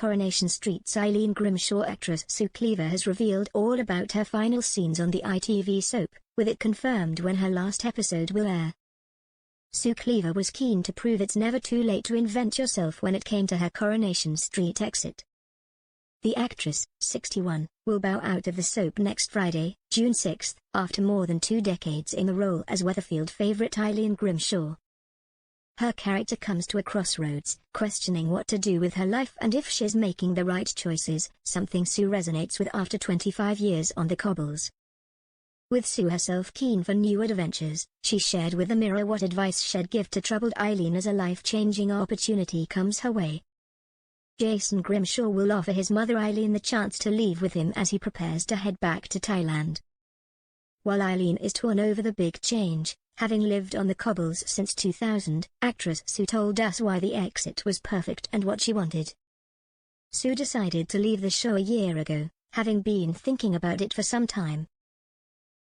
Coronation Street's Eileen Grimshaw, actress Sue Cleaver has revealed all about her final scenes on the ITV soap, with it confirmed when her last episode will air. Sue Cleaver was keen to prove it's never too late to invent yourself when it came to her Coronation Street exit. The actress, 61, will bow out of the soap next Friday, June 6, after more than 2 decades in the role as Weatherfield favourite Eileen Grimshaw. Her character comes to a crossroads, questioning what to do with her life and if she's making the right choices, something Sue resonates with after 25 years on the cobbles. With Sue herself keen for new adventures, she shared with the Mirror what advice she'd give to troubled Eileen as a life-changing opportunity comes her way. Jason Grimshaw will offer his mother Eileen the chance to leave with him as he prepares to head back to Thailand. While Eileen is torn over the big change, having lived on the cobbles since 2000, actress Sue told us why the exit was perfect and what she wanted. Sue decided to leave the show a year ago, having been thinking about it for some time.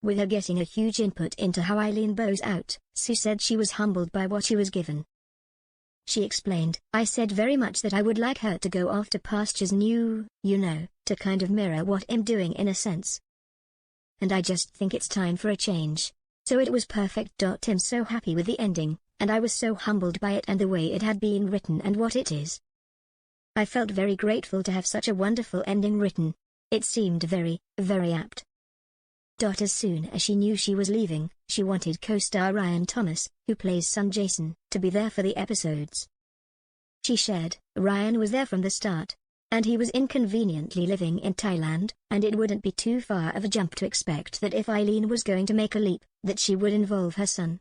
With her getting a huge input into how Eileen bows out, Sue said she was humbled by what she was given. She explained, "I said very much that I would like her to go after pastures new, to kind of mirror what I'm doing in a sense. And I just think it's time for a change. So it was perfect. I'm so happy with the ending, and I was so humbled by it and the way it had been written and what it is. I felt very grateful to have such a wonderful ending written. It seemed very, very apt." As soon as she knew she was leaving, she wanted co-star Ryan Thomas, who plays son Jason, to be there for the episodes. She shared, "Ryan was there from the start. And he was inconveniently living in Thailand, and it wouldn't be too far of a jump to expect that if Eileen was going to make a leap, that she would involve her son.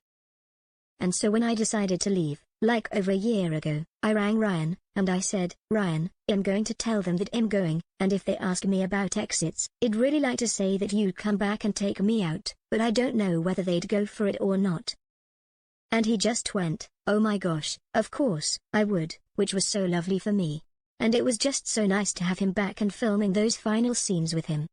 And so when I decided to leave, like over a year ago, I rang Ryan, and I said, 'Ryan, I'm going to tell them that I'm going, and if they ask me about exits, I'd really like to say that you'd come back and take me out, but I don't know whether they'd go for it or not.' And he just went, 'Oh my gosh, of course, I would,' which was so lovely for me. And it was just so nice to have him back and filming those final scenes with him.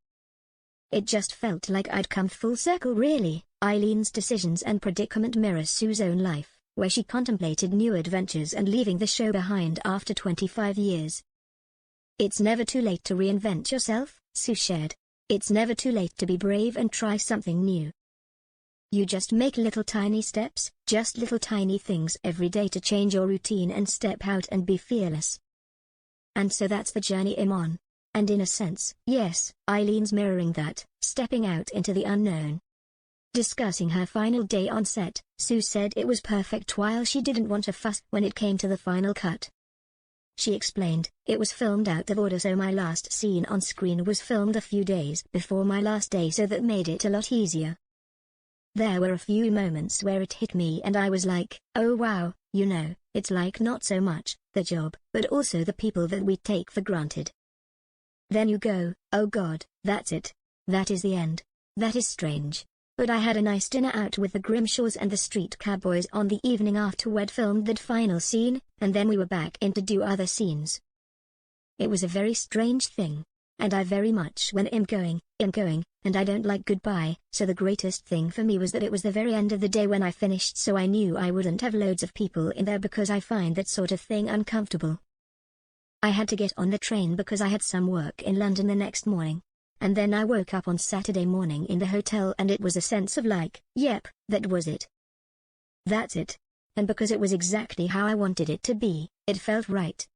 It just felt like I'd come full circle really." Eileen's decisions and predicament mirror Sue's own life, where she contemplated new adventures and leaving the show behind after 25 years. "It's never too late to reinvent yourself," Sue shared. "It's never too late to be brave and try something new. You just make little tiny steps, just little tiny things every day to change your routine and step out and be fearless. And so that's the journey I'm on. And in a sense, yes, Eileen's mirroring that, stepping out into the unknown." Discussing her final day on set, Sue said it was perfect while she didn't want a fuss when it came to the final cut. She explained, "It was filmed out of order, so my last scene on screen was filmed a few days before my last day, so that made it a lot easier. There were a few moments where it hit me and I was like, oh wow, it's like not so much the job, but also the people that we take for granted. Then you go, oh god, that's it. That is the end. That is strange. But I had a nice dinner out with the Grimshaws and the Street Cowboys on the evening after we'd filmed that final scene, and then we were back in to do other scenes. It was a very strange thing. And I very much when I'm going, and I don't like goodbye, so the greatest thing for me was that it was the very end of the day when I finished, so I knew I wouldn't have loads of people in there because I find that sort of thing uncomfortable. I had to get on the train because I had some work in London the next morning. And then I woke up on Saturday morning in the hotel and it was a sense of like, yep, that was it. That's it. And because it was exactly how I wanted it to be, it felt right.